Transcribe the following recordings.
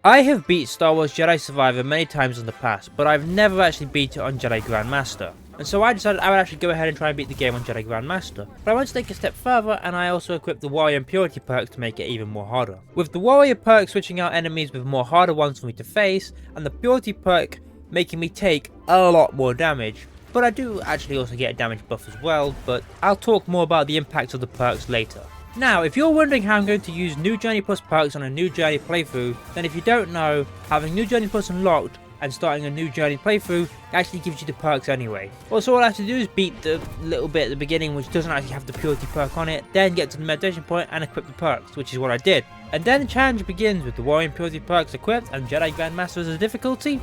I have beat Star Wars Jedi Survivor many times in the past, but I've never actually beat it on Jedi Grandmaster. And so I decided I would actually go ahead and try and beat the game on Jedi Grandmaster. But I want to take a step further, and I also equipped the Warrior and Purity perks to make it even more harder. With the Warrior perk switching out enemies with more harder ones for me to face, and the Purity perk making me take a lot more damage. But I do actually also get a damage buff as well, but I'll talk more about the impact of the perks later. Now, if you're wondering how I'm going to use New Journey Plus perks on a New Journey playthrough, then if you don't know, having New Journey Plus unlocked and starting a New Journey playthrough actually gives you the perks anyway. Also, all I have to do is beat the little bit at the beginning which doesn't actually have the Purity perk on it, then get to the meditation point and equip the perks, which is what I did. And then the challenge begins with the Warrior and Purity perks equipped and Jedi Grandmaster as a difficulty.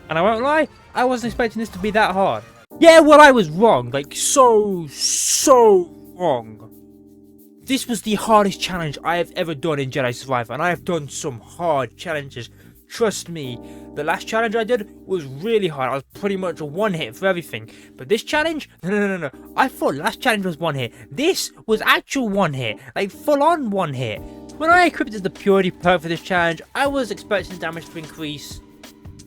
And I won't lie, I wasn't expecting this to be that hard. Yeah, well, I was wrong, like so wrong. This was the hardest challenge I have ever done in Jedi Survivor, and I have done some hard challenges. Trust me, the last challenge I did was really hard. I was pretty much a one hit for everything. But this challenge, no. I thought last challenge was one hit. This was actual one hit, like full on one hit. When I equipped the Purity perk for this challenge, I was expecting damage to increase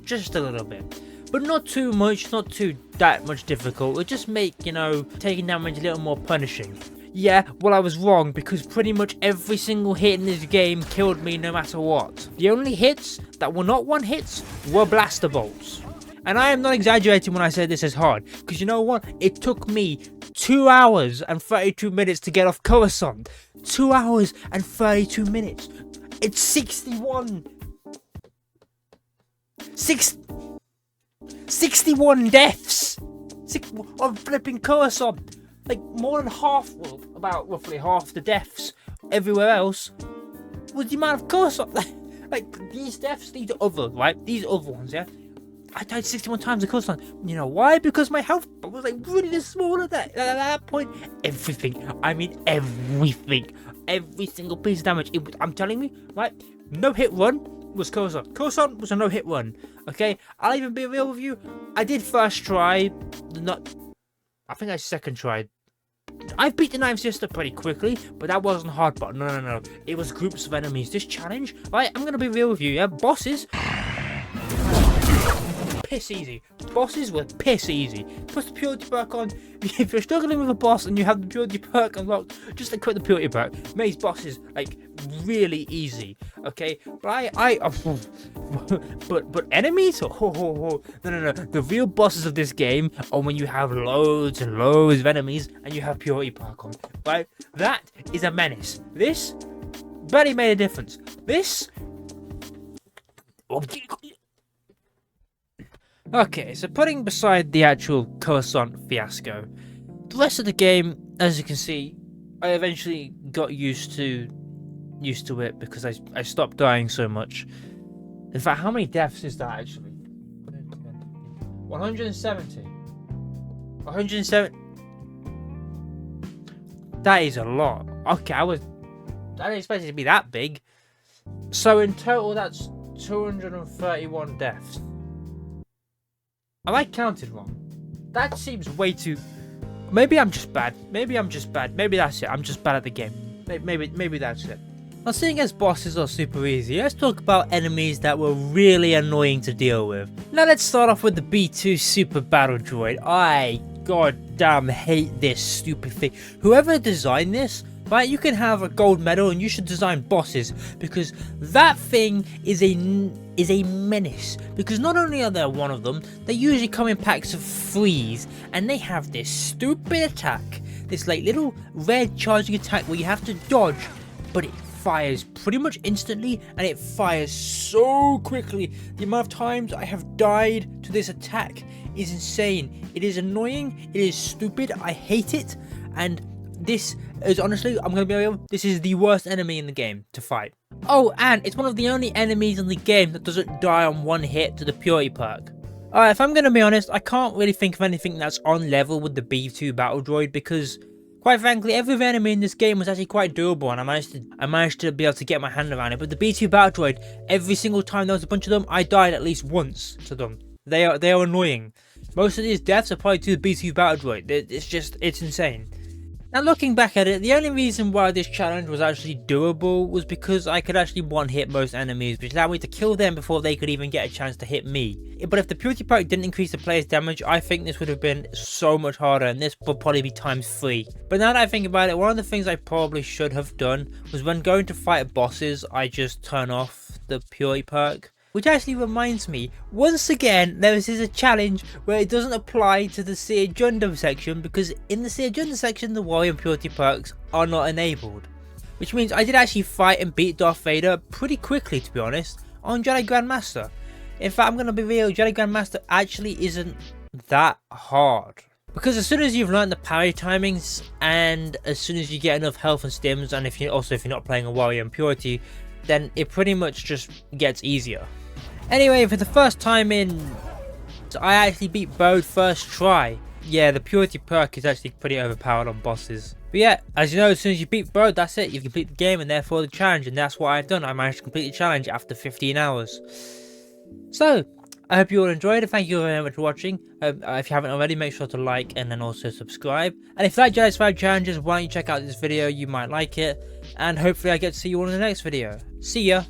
just a little bit. But not too much, not too that much difficult. It would just make, taking damage a little more punishing. Yeah, well, I was wrong, because pretty much every single hit in this game killed me no matter what. The only hits that were not one hits were blaster bolts. And I am not exaggerating when I say this is hard, because you know what? It took me 2 hours and 32 minutes to get off Coruscant. 2 hours and 32 minutes. It's 61 deaths on flipping Coruscant. Like, more than half, well, about roughly half the deaths everywhere else was the amount of Coruscant. Like, these deaths, these other ones, yeah? I died 61 times in Coruscant. You know why? Because my health was, like, really small at that point. Everything. I mean, everything. Every single piece of damage. I'm telling you, right? No hit run was Coruscant. Coruscant was a no hit run. Okay? I'll even be real with you. I did first try. I think I second tried. I've beat the Ninth Sister pretty quickly, but that wasn't hard, but no. It was groups of enemies. This challenge, right, I'm gonna be real with you, yeah? Bosses, piss easy. Bosses were piss easy. Put the Purity perk on. If you're struggling with a boss and you have the Purity perk unlocked, just equip the Purity perk. Makes bosses, like, really easy, okay? But but enemies? No. The real bosses of this game are when you have loads and loads of enemies and you have Purity perk on, right? That is a menace. This barely made a difference. This... Okay, so putting beside the actual Coruscant fiasco, the rest of the game, as you can see, I eventually got used to it because I stopped dying so much. In fact, how many deaths is that actually? 170. 170. That is a lot. Okay, I didn't expect it to be that big. So in total, that's 231 deaths. Have I counted wrong? That seems way too... Maybe I'm just bad. Maybe that's it. I'm just bad at the game. Maybe that's it. Now, seeing as bosses are super easy, let's talk about enemies that were really annoying to deal with. Now let's start off with the B2 Super Battle Droid. I goddamn hate this stupid thing. Whoever designed this, right, you can have a gold medal and you should design bosses, because that thing is a menace. Because not only are there one of them, they usually come in packs of 3s, and they have this stupid attack, this like little red charging attack where you have to dodge, but it fires pretty much instantly, and it fires so quickly. The amount of times I have died to this attack is insane. It is annoying, it is stupid, I hate it, and this is honestly, I'm gonna be real, this is the worst enemy in the game to fight. Oh, and it's one of the only enemies in the game that doesn't die on one hit to the Purity perk. Alright, if I'm gonna be honest, I can't really think of anything that's on level with the B2 Battle Droid, because quite frankly, every enemy in this game was actually quite doable, and I managed to be able to get my hand around it. But the B2 Battle Droid, every single time there was a bunch of them, I died at least once to them. They are annoying. Most of these deaths are probably to the B2 Battle Droid. It's insane. Now looking back at it, the only reason why this challenge was actually doable was because I could actually one-hit most enemies, which allowed me to kill them before they could even get a chance to hit me. But if the purity perk didn't increase the player's damage, I think this would have been so much harder, and this would probably be times 3. But now that I think about it, one of the things I probably should have done was when going to fight bosses, I just turn off the purity perk. Which actually reminds me, once again, there is a challenge where it doesn't apply to the Seer Jundum section, because in the Seer Jundum section, the warrior and purity perks are not enabled. Which means I did actually fight and beat Darth Vader pretty quickly, to be honest, on Jedi Grandmaster. In fact, I'm going to be real, Jedi Grandmaster actually isn't that hard. Because as soon as you've learned the parry timings, and as soon as you get enough health and stims, and if you're not playing a warrior and purity, then it pretty much just gets easier. Anyway, for the first time I actually beat Bode first try. Yeah, the purity perk is actually pretty overpowered on bosses. But yeah, as you know, as soon as you beat Bode, that's it. You've completed the game and therefore the challenge, and that's what I've done. I managed to complete the challenge after 15 hours. So, I hope you all enjoyed it. Thank you very much for watching. If you haven't already, make sure to like and then also subscribe. And if you like Jedi Survivor challenges, why don't you check out this video? You might like it. And hopefully I get to see you all in the next video. See ya!